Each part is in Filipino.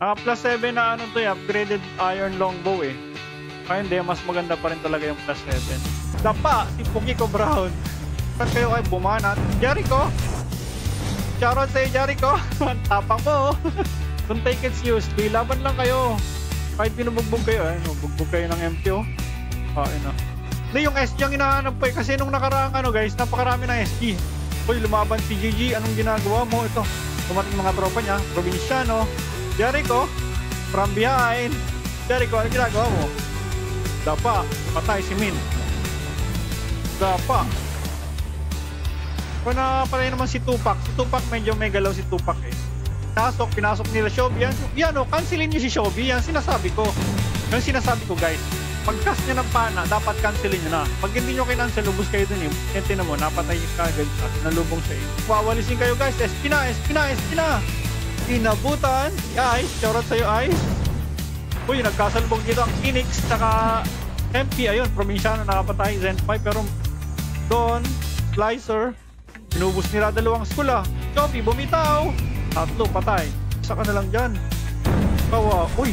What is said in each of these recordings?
Naka plus 7 na ano to eh, upgraded iron longbow eh. Kaya hindi, mas maganda pa rin talaga yung plus 7. Dapa, si Pukiko Brown. Saan kayo kayo bumanat? Jericho! Shoutout sa'yo, Jericho! Tapang mo! Don't take it seriously, laban lang kayo. Kahit binubugbog kayo, bugbog kayo ng MP oh. Kain na. Hindi, yung SG ang hinahanap ko eh. Kasi nung nakaraang ano guys, napakarami ng SG. Uy, lumaban si GG, anong ginagawa mo? Ito, tumating mga tropa niya, probinsyano. Jericho, from behind. Jericho, anong ginagawa mo? Dapa, patay si Min. Dapa. Kung napalay naman si Tupac. Si Tupac medyo may galaw si Tupac eh. Pinasok nila Shobi. Yan o, cancelin nyo si Shobi. Yan sinasabi ko. Yung sinasabi ko guys. Pag-cast nyo ng pana, dapat cancelin nyo na. Pag hindi nyo kinancel, lubos kayo dun eh. Yan tinan mo, napatay ka agad siya. Nalubong siya eh. Wawalisin kayo guys. SP na. Inabutan. Ice. Shoutout sa'yo Ice. Uy, nagkasalbong dito ang Phoenix. Saka MP. Ayun, probinsyano nakapatay. Zen 5. Pero Don, Slicer. Pinubos nila dalawang school ah. Shobi, bumitaw. Tatlo, patay. Isa ka na lang dyan. Uy,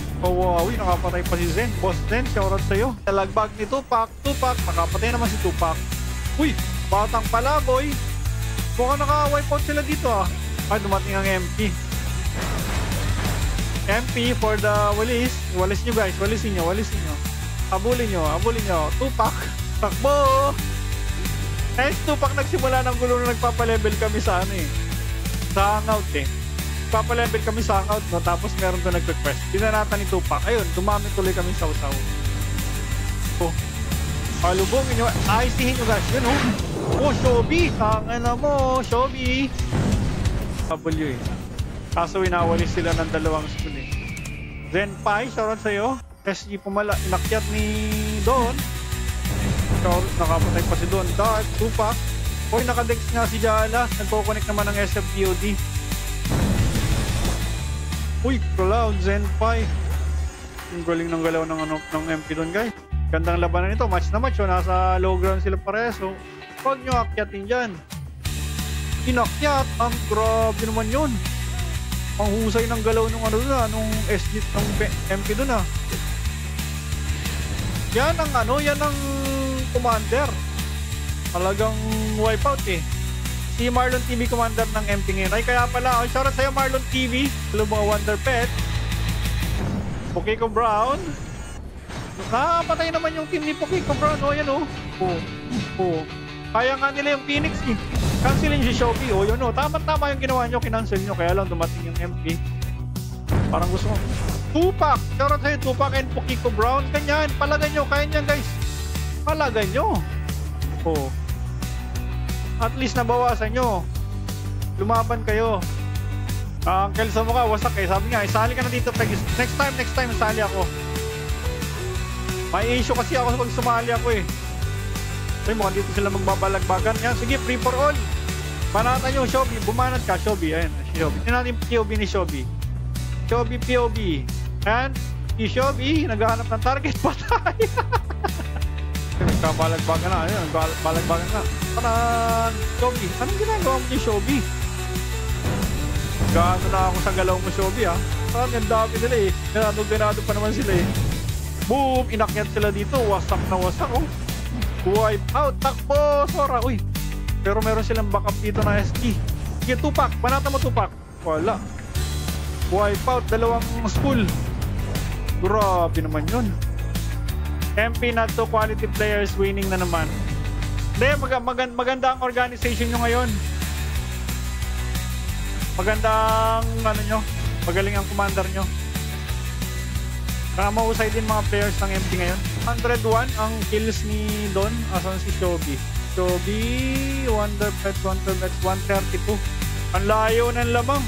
nakapatay pa si Zen. Boss Zen, shoutout sa'yo. Talagbag ni Tupac, nakapatay naman si Tupac. Uy, batang palaboy. Mukhang naka-wipe out sila dito ah. Dumating ang MP. MP for the walis. Walis nyo guys, walisin nyo. Habulin nyo. Tupac, takbo. Tupac nagsimula ng gulo na nagpapalevel kami sa ano eh. Sa hangout eh. Papalevel kami sa hangout no, tapos meron doon nag-request. Pinanatan ni Tupac. Ayun, dumami tuloy kami sa usaw. Palubongin nyo. Ayosihin nyo guys. Yun oh. Shobi. Tangina mo, Shobi. W eh. Kaso inawalis sila ng dalawang school eh. Zenpai, shoutout sa'yo. SG pumala. Inakyat ni Don. Nakapatay pa si Don. Dark, Tupac. Hoy, nakadex nga si Jala. Nagko-connect naman ng SFDOD. Uy, Cloud, Zenpai. Yung galing ng galaw ng MP doon guys. Gandang labanan nito. Match na match. So, nasa low ground sila pareho. So, huwag nyo akyatin dyan. Inakyat. Ang grabe naman yun. Ang husay ng galaw nung ano doon nung SG ng MP doon Yan ang commander. Talagang wipeout eh. Si Marlon TV commander ng MP ngayon. Ay kaya pala, shoutout sa'yo Marlon TV. Hello mga Wonder Pet. Pukiko Brown. Nakapatay naman yung team ni Pukiko Brown. Yan Kaya nga nila yung Phoenix eh. Cancelin si Shobi. Yun tama yung ginawa nyo. Kinancel nyo. Kaya lang dumating yung MP. Parang gusto mo. Tupac. Shoutout sa'yo Tupac and Pukiko Brown. Ganyan. Palagay nyo. Kaya nyan guys. Palagay nyo. At least nabawasan nyo. Lumaban kayo. Ang kelsa mo ka, wasak eh. Sabi nga, isali ka na dito. Next time, isali ako. May issue kasi ako pag sumali ako eh. Kasi mukhang dito sila magbabalagbagan. Yan, sige, free for all. Banatan nyo, Shobi. Bumanat ka, Shobi. Ayan, Shobi. Tingnan natin yung POV ni Shobi. Shobi POV. Ayan, si Shobi, naghahanap ng target. Patay. Nagkabalagbagan na. Ayan, balagbagan na. Parang, Shobi. Anong ginagawa mo ni Shobi? Gaano na ako sa galaw mo, Shobi ha? Parang ang dami nila eh. Ganado pa naman sila eh. Boom! Inakyat sila dito. Wasak na wasak oh. Wipe out. Takbo! Sora! Uy! Pero meron silang backup dito na SG. Sige, Tupac. Banata mo, Tupac. Wala. Wipe out. Dalawang school. Grabe naman yun. MP not to quality players winning na naman. Hindi, maganda ang organization nyo ngayon. Magandang nyo. Magaling ang commander nyo. Kaya mahusay din mga players ng MP ngayon. 101 ang kills ni Don. Asan si Shobi? Shobi, Wonder Pets, 132. Ang layo ng lamang.